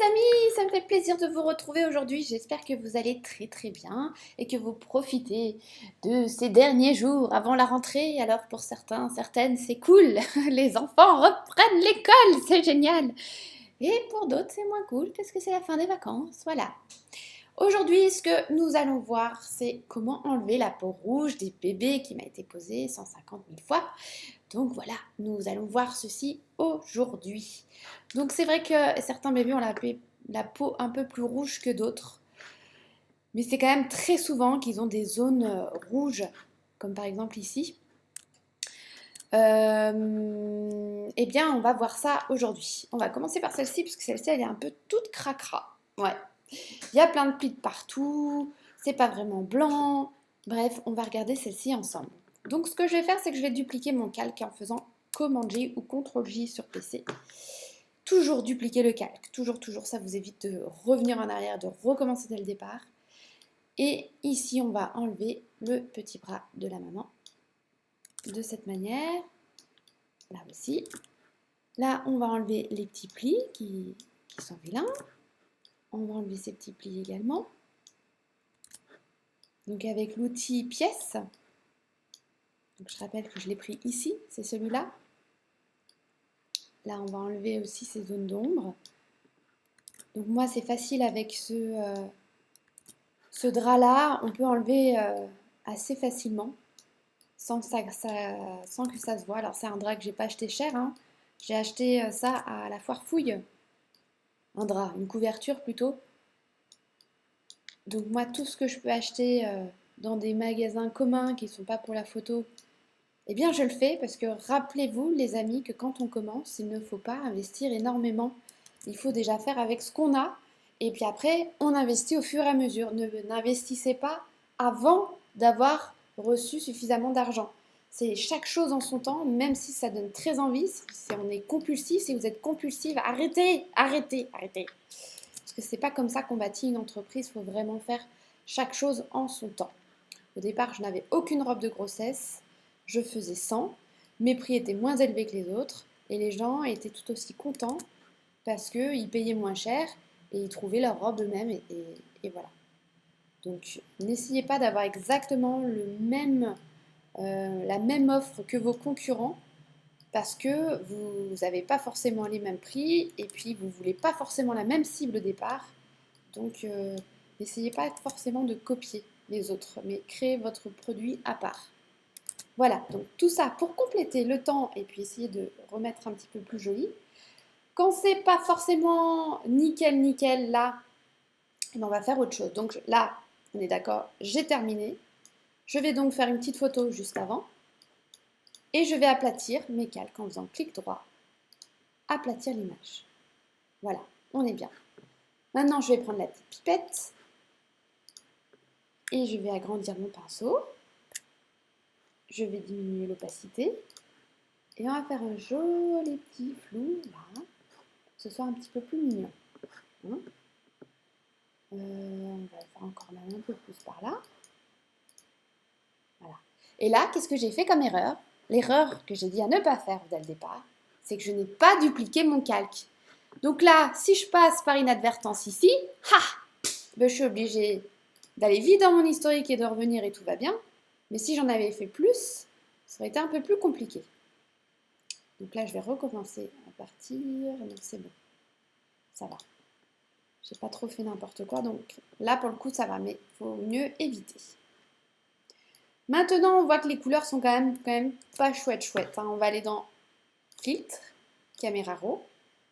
amis, ça me fait plaisir de vous retrouver aujourd'hui. J'espère que vous allez très très bien et que vous profitez de ces derniers jours avant la rentrée. Alors pour certains, certaines, c'est cool. Les enfants reprennent l'école, c'est génial. Et pour d'autres, c'est moins cool parce que c'est la fin des vacances. Voilà. Aujourd'hui, ce que nous allons voir, c'est comment enlever la peau rouge des bébés qui m'a été posée 150 000 fois. Donc voilà, nous allons voir ceci aujourd'hui. Donc c'est vrai que certains bébés ont la peau un peu plus rouge que d'autres. Mais c'est quand même très souvent qu'ils ont des zones rouges, comme par exemple ici. Eh bien, on va voir ça aujourd'hui. On va commencer par celle-ci, parce que celle-ci, elle est un peu toute cracra. Ouais. Il y a plein de plis de partout, c'est pas vraiment blanc. Bref, on va regarder celle-ci ensemble. Donc ce que je vais faire, c'est que je vais dupliquer mon calque en faisant Command J ou CTRL J sur PC. Toujours dupliquer le calque, toujours, ça vous évite de revenir en arrière, de recommencer dès le départ. Et ici, on va enlever le petit bras de la maman de cette manière. Là aussi. Là, on va enlever les petits plis qui sont vilains. On va enlever ces petits plis également. Donc avec l'outil pièce. Donc je rappelle que je l'ai pris ici, c'est celui-là. Là, on va enlever aussi ces zones d'ombre. Donc moi, c'est facile avec ce drap-là. On peut enlever assez facilement sans que ça se voit. Alors c'est un drap que j'ai pas acheté cher, hein. J'ai acheté ça à la foire Fouille. Un drap, une couverture plutôt. Donc moi, tout ce que je peux acheter dans des magasins communs qui ne sont pas pour la photo, eh bien je le fais parce que rappelez-vous les amis que quand on commence, il ne faut pas investir énormément. Il faut déjà faire avec ce qu'on a et puis après on investit au fur et à mesure. N'investissez pas avant d'avoir reçu suffisamment d'argent. C'est chaque chose en son temps, même si ça donne très envie, si on est compulsif, si vous êtes compulsive, arrêtez. Parce que c'est pas comme ça qu'on bâtit une entreprise, il faut vraiment faire chaque chose en son temps. Au départ, je n'avais aucune robe de grossesse, je faisais 100, mes prix étaient moins élevés que les autres, et les gens étaient tout aussi contents parce qu'ils payaient moins cher et ils trouvaient leur robe eux-mêmes, et voilà. Donc, n'essayez pas d'avoir exactement la même offre que vos concurrents, parce que vous n'avez pas forcément les mêmes prix, et puis vous ne voulez pas forcément la même cible au départ. Donc, n'essayez pas forcément de copier les autres, mais créez votre produit à part. Voilà, donc tout ça pour compléter le temps et puis essayer de remettre un petit peu plus joli. Quand c'est pas forcément nickel là, on va faire autre chose. Donc là, on est d'accord, j'ai terminé. Je vais donc faire une petite photo juste avant. Et je vais aplatir mes calques en faisant clic droit, aplatir l'image. Voilà, on est bien. Maintenant, je vais prendre la petite pipette et je vais agrandir mon pinceau. Je vais diminuer l'opacité et on va faire un joli petit flou là, pour que ce soit un petit peu plus mignon. Hein, on va faire encore même un peu plus par là. Voilà. Et là, qu'est-ce que j'ai fait comme erreur? L'erreur que j'ai dit à ne pas faire dès le départ, c'est que je n'ai pas dupliqué mon calque. Donc là, si je passe par inadvertance ici, ben je suis obligée d'aller vite dans mon historique et de revenir et tout va bien. Mais si j'en avais fait plus, ça aurait été un peu plus compliqué. Donc là, je vais recommencer à partir. Non, c'est bon. Ça va. J'ai pas trop fait n'importe quoi. Donc là, pour le coup, ça va. Mais il faut mieux éviter. Maintenant, on voit que les couleurs sont quand même pas chouettes. Hein. On va aller dans Filtre, Caméra Raw.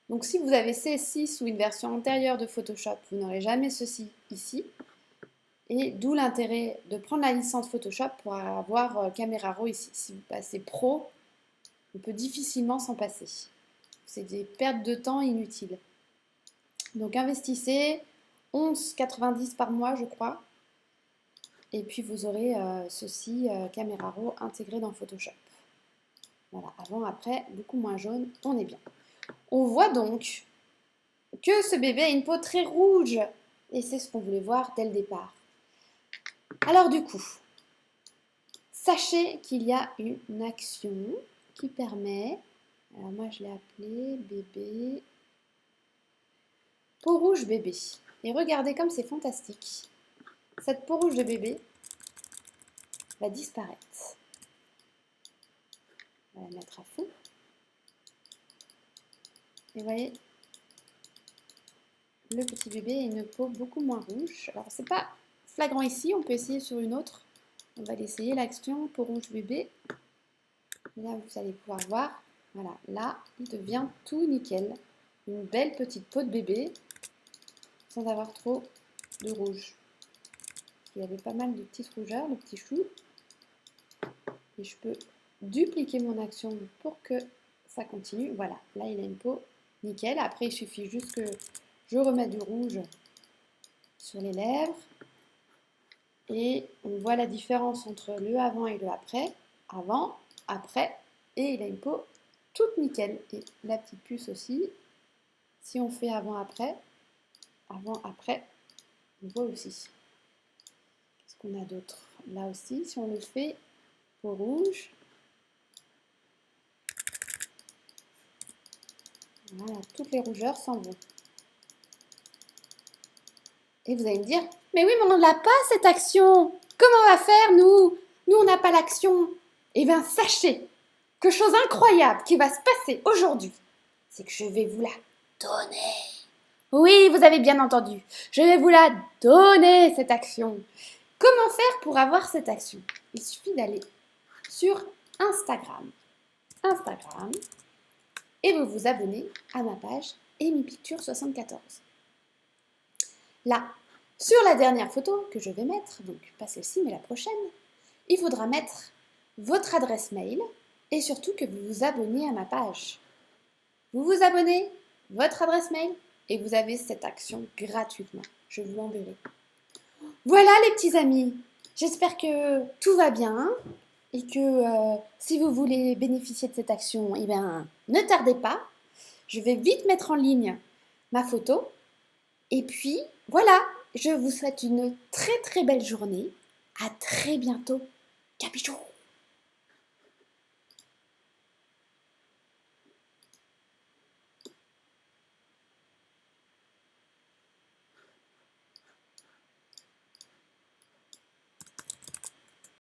Donc si vous avez C6 ou une version antérieure de Photoshop, vous n'aurez jamais ceci ici. Et d'où l'intérêt de prendre la licence Photoshop pour avoir Camera Raw ici. Si vous passez Pro, on peut difficilement s'en passer. C'est des pertes de temps inutiles. Donc investissez 11,90 par mois, je crois. Et puis vous aurez ceci, Camera Raw intégré dans Photoshop. Voilà, avant, après, beaucoup moins jaune, on est bien. On voit donc que ce bébé a une peau très rouge. Et c'est ce qu'on voulait voir dès le départ. Alors du coup, sachez qu'il y a une action qui permet, alors moi je l'ai appelé bébé peau rouge bébé. Et regardez comme c'est fantastique. Cette peau rouge de bébé va disparaître. On va la mettre à fond. Et vous voyez, le petit bébé a une peau beaucoup moins rouge. Alors, c'est pas flagrant ici, on peut essayer sur une autre. On va l'essayer, l'action peau rouge bébé. Et là, vous allez pouvoir voir, voilà, là, il devient tout nickel. Une belle petite peau de bébé, sans avoir trop de rouge. Il y avait pas mal de petites rougeurs, le petit chou. Et je peux dupliquer mon action pour que ça continue. Voilà, là, il a une peau nickel. Après, il suffit juste que je remette du rouge sur les lèvres. Et on voit la différence entre le avant et le après. Avant, après, et il a une peau toute nickel. Et la petite puce aussi. Si on fait avant, après, on voit aussi. Qu'est-ce qu'on a d'autre? Là aussi, si on le fait, peau rouge. Voilà, toutes les rougeurs s'en vont. Et vous allez me dire, mais oui, mais on n'a pas cette action. Comment on va faire, nous? Nous, on n'a pas l'action. Eh bien, sachez que chose incroyable qui va se passer aujourd'hui, c'est que je vais vous la donner. Oui, vous avez bien entendu. Je vais vous la donner, cette action. Comment faire pour avoir cette action? Il suffit d'aller sur Instagram. Et vous vous abonnez à ma page Amy Picture 74. Là, sur la dernière photo que je vais mettre, donc pas celle-ci mais la prochaine, il faudra mettre votre adresse mail et surtout que vous vous abonnez à ma page. Vous vous abonnez, votre adresse mail et vous avez cette action gratuitement. Je vous l'enverrai. Voilà les petits amis, j'espère que tout va bien et que si vous voulez bénéficier de cette action, eh bien, ne tardez pas. Je vais vite mettre en ligne ma photo. Et puis, voilà, je vous souhaite une très très belle journée. À très bientôt. Ciao, bisous.